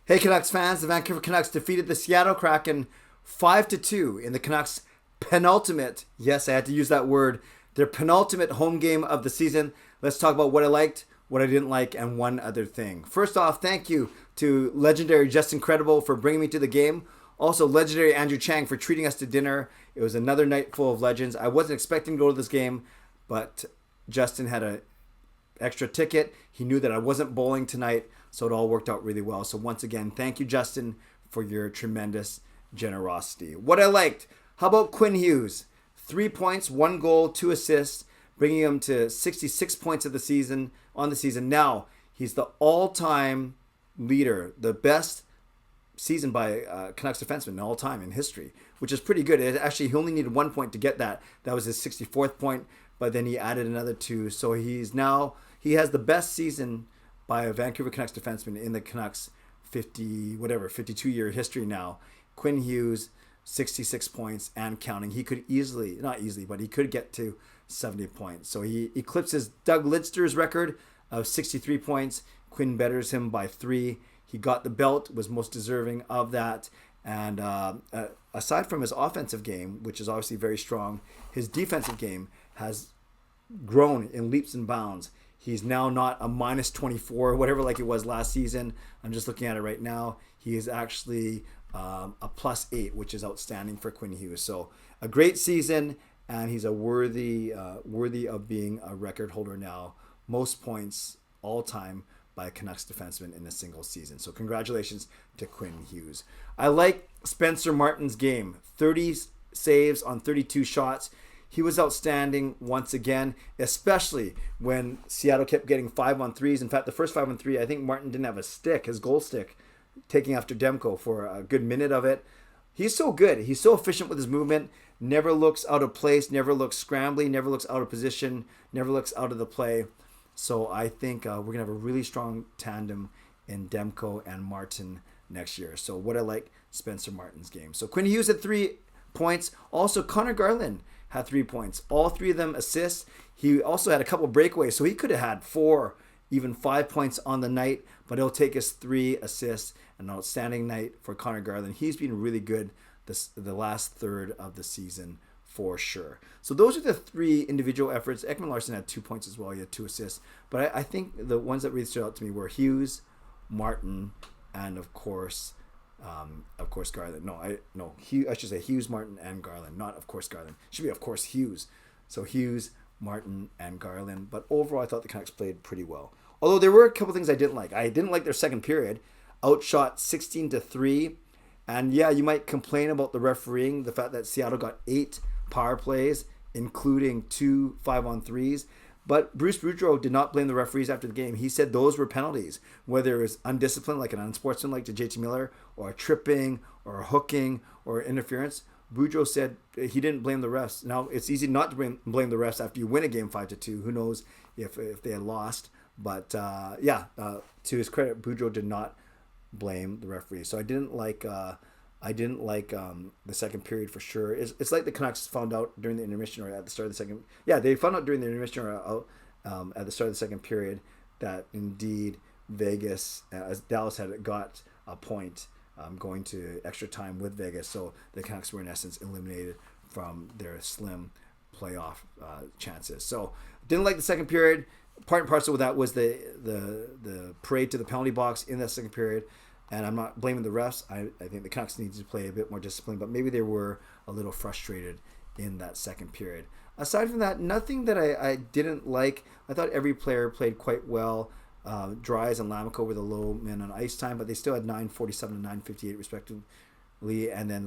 Hey Canucks fans, the Vancouver Canucks defeated the Seattle Kraken 5-2 in the Canucks' penultimate, yes, I had to use that word, their penultimate home game of the season. Let's talk about what I liked, what I didn't like, and one other thing. First off, thank you to legendary Justin Credible for bringing me to the game. Also, legendary Andrew Chang for treating us to dinner. It was another night full of legends. I wasn't expecting to go to this game, but Justin had an extra ticket. He knew that I wasn't bowling tonight, so it all worked out really well. So once again, thank you, Justin, for your tremendous generosity. What I liked, how about Quinn Hughes? 3 points, 1 goal, 2 assists, bringing him to 66 points of the season on the season. Now, he's the all-time leader, the best season by Canucks defenseman all time in history, which is pretty good. He only needed 1 point to get that. That was his 64th point, but then he added another 2. So he has the best season by a Vancouver Canucks defenseman in the Canucks 52-year history now. Quinn Hughes, 66 points and counting. He could not easily, but he could get to 70 points. So he eclipses Doug Lidster's record of 63 points. Quinn betters him by 3. He got the belt, was most deserving of that. And aside from his offensive game, which is obviously very strong, his defensive game has grown in leaps and bounds. He's now not a minus 24, whatever like it was last season. I'm just looking at it right now. He is actually a plus 8, which is outstanding for Quinn Hughes. So a great season, and he's a worthy of being a record holder now. Most points all time by a Canucks defenseman in a single season. So congratulations to Quinn Hughes. I like Spencer Martin's game. 30 saves on 32 shots. He was outstanding once again, especially when Seattle kept getting 5-on-3s. In fact, the first 5-on-3, I think Martin didn't have a stick, his goal stick, taking after Demko for a good minute of it. He's so good. He's so efficient with his movement. Never looks out of place, never looks scrambly, never looks out of position, never looks out of the play. So I think we're going to have a really strong tandem in Demko and Martin next year. So what I like, Spencer Martin's game. So Quinn Hughes had 3 points. Also, Connor Garland had 3 points. All 3 of them assists. He also had a couple breakaways, so he could have had 4, even 5 points on the night, but it'll take us 3 assists. An outstanding night for Connor Garland. He's been really good the last third of the season for sure. So those are the 3 individual efforts. Ekman Larsson had 2 points as well. He had 2 assists. But I think the ones that really stood out to me were Hughes, Martin, and of course Garland. I should say Hughes, Martin, and Garland. Not of course Garland. It should be of course Hughes. So Hughes, Martin, and Garland. But overall, I thought the Canucks played pretty well. Although there were a couple things I didn't like. I didn't like their second period. Outshot 16-3. And yeah, you might complain about the refereeing, the fact that Seattle got 8 power plays, including 2 5-on-3s. But Bruce Boudreau did not blame the referees after the game. He said those were penalties, whether it was undisciplined, like an unsportsmanlike to JT Miller, or a tripping, or a hooking, or interference. Boudreau said he didn't blame the refs. Now, it's easy not to blame the refs after you win a game 5-2. Who knows if they had lost. But to his credit, Boudreau did not blame the referees. So I didn't like the second period for sure. It's like the Canucks found out during the intermission or at the start of the second. Yeah, they found out during the intermission or at the start of the second period that indeed Vegas, as Dallas had got a point going to extra time with Vegas. So the Canucks were in essence eliminated from their slim playoff chances. So didn't like the second period. Part and parcel with that was the parade to the penalty box in that second period. And I'm not blaming the refs. I think the Canucks need to play a bit more discipline, but maybe they were a little frustrated in that second period. Aside from that, nothing that I didn't like. I thought every player played quite well. Dries and Lamico were the low men on ice time, but they still had 9:47 and 9:58 respectively. And then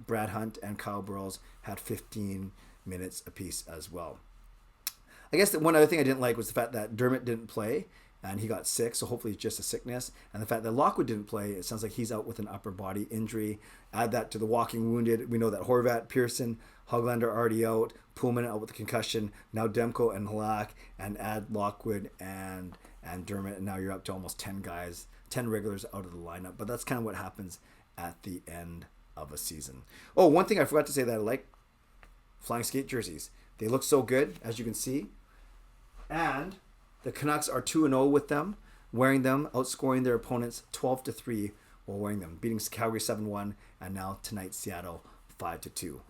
Brad Hunt and Kyle Burrows had 15 minutes apiece as well. I guess that one other thing I didn't like was the fact that Dermott didn't play and he got sick, so hopefully it's just a sickness. And the fact that Lockwood didn't play, it sounds like he's out with an upper body injury. Add that to the walking wounded. We know that Horvat, Pearson, Höglander already out, Pullman out with a concussion, now Demko and Halak, and add Lockwood and Dermott, and now you're up to almost 10 guys, 10 regulars out of the lineup. But that's kind of what happens at the end of a season. Oh, one thing I forgot to say that I like, flying skate jerseys. They look so good, as you can see. And the Canucks are 2-0 with them. wearing them, outscoring their opponents 12-3 while wearing them, beating Calgary 7-1, and now tonight Seattle 5-2.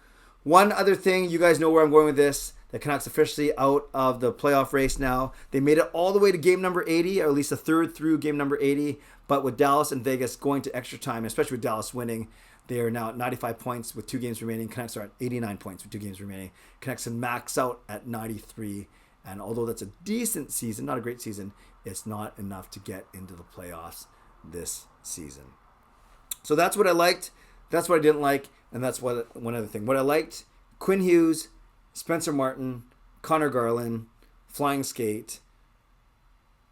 One other thing, you guys know where I'm going with this. The Canucks officially out of the playoff race now. They made it all the way to game number 80, or at least a third through game number 80. But with Dallas and Vegas going to extra time, especially with Dallas winning, they are now at 95 points with 2 games remaining. Canucks are at 89 points with 2 games remaining. Canucks can max out at 93. And although that's a decent season, not a great season, it's not enough to get into the playoffs this season. So that's what I liked. That's what I didn't like. And that's what one other thing. What I liked, Quinn Hughes, Spencer Martin, Connor Garland, flying skate.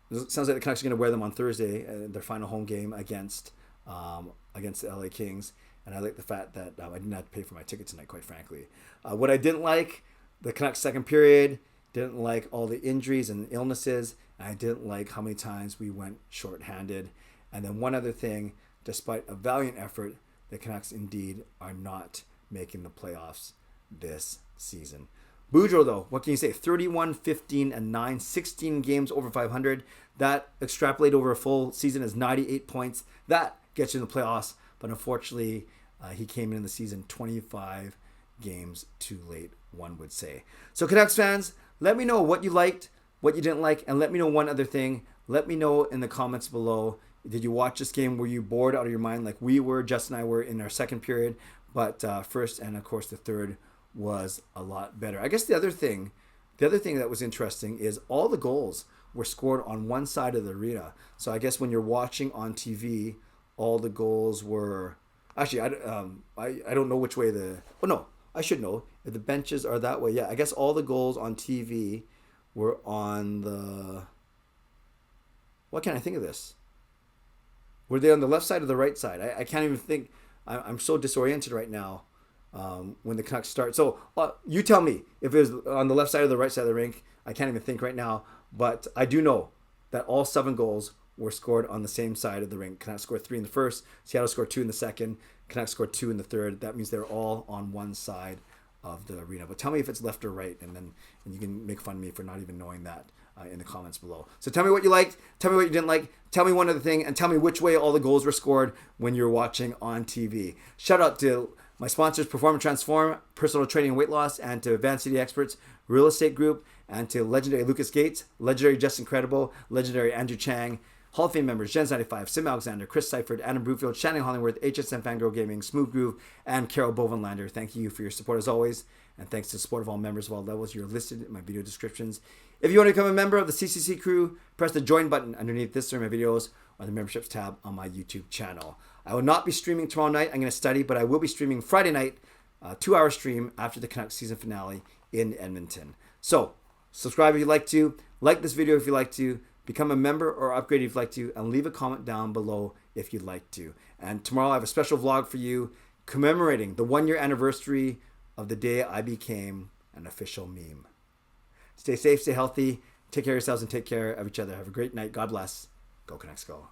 It sounds like the Canucks are going to wear them on Thursday, their final home game against the LA Kings. And I like the fact that I didn't have to pay for my ticket tonight, quite frankly. What I didn't like, the Canucks second period, didn't like all the injuries and illnesses. And I didn't like how many times we went shorthanded. And then one other thing, despite a valiant effort, the Canucks indeed are not making the playoffs this season. Boudreaux, though, what can you say? 31, 15, and 9, 16 games over 500. That extrapolate over a full season is 98 points. That gets you in the playoffs. But unfortunately, he came in the season 25 games too late, one would say. So Canucks fans, let me know what you liked, what you didn't like, and let me know one other thing. Let me know in the comments below. Did you watch this game? Were you bored out of your mind like we were? Justin and I were in our second period. But first and, of course, the third was a lot better. I guess the other thing that was interesting is all the goals were scored on one side of the arena. So I guess when you're watching on TV, all the goals were... Actually, I don't know which way the... Oh, no, I should know. If the benches are that way, yeah. I guess all the goals on TV were on the... Why can't I think of this? Were they on the left side or the right side? I can't even think. I'm so disoriented right now when the Canucks start. So you tell me if it was on the left side or the right side of the rink. I can't even think right now. But I do know that all 7 goals were scored on the same side of the rink. Canucks scored 3 in the first. Seattle scored 2 in the second. Canucks scored 2 in the third. That means they're all on one side of the arena. But tell me if it's left or right, and you can make fun of me for not even knowing that in the comments below. So tell me what you liked, tell me what you didn't like, tell me one other thing, and tell me which way all the goals were scored when you're watching on TV. Shout out to my sponsors, Perform and Transform, Personal Training and Weight Loss, and to Advanced City Experts, Real Estate Group, and to legendary Lucas Gates, legendary Justin Credible, legendary Andrew Chang, Hall of Fame members, Jens95, simalexander, Chris Seifert, Adam Broomfield, Shannon Hollingworth, HSM Fangirl Gaming, Smooth Groove, and Carol Bovenlander. Thank you for your support as always. And thanks to the support of all members of all levels. You're listed in my video descriptions. If you want to become a member of the CCC Crew, press the join button underneath this or my videos or the memberships tab on my YouTube channel. I will not be streaming tomorrow night. I'm going to study, but I will be streaming Friday night, 2-hour stream after the Canucks season finale in Edmonton. So subscribe if you'd like to, like this video if you'd like to, become a member or upgrade if you'd like to, and leave a comment down below if you'd like to. And tomorrow I have a special vlog for you commemorating the 1-year anniversary of the day I became an official meme. Stay safe, stay healthy, take care of yourselves, and take care of each other. Have a great night. God bless. Go Canucks, go.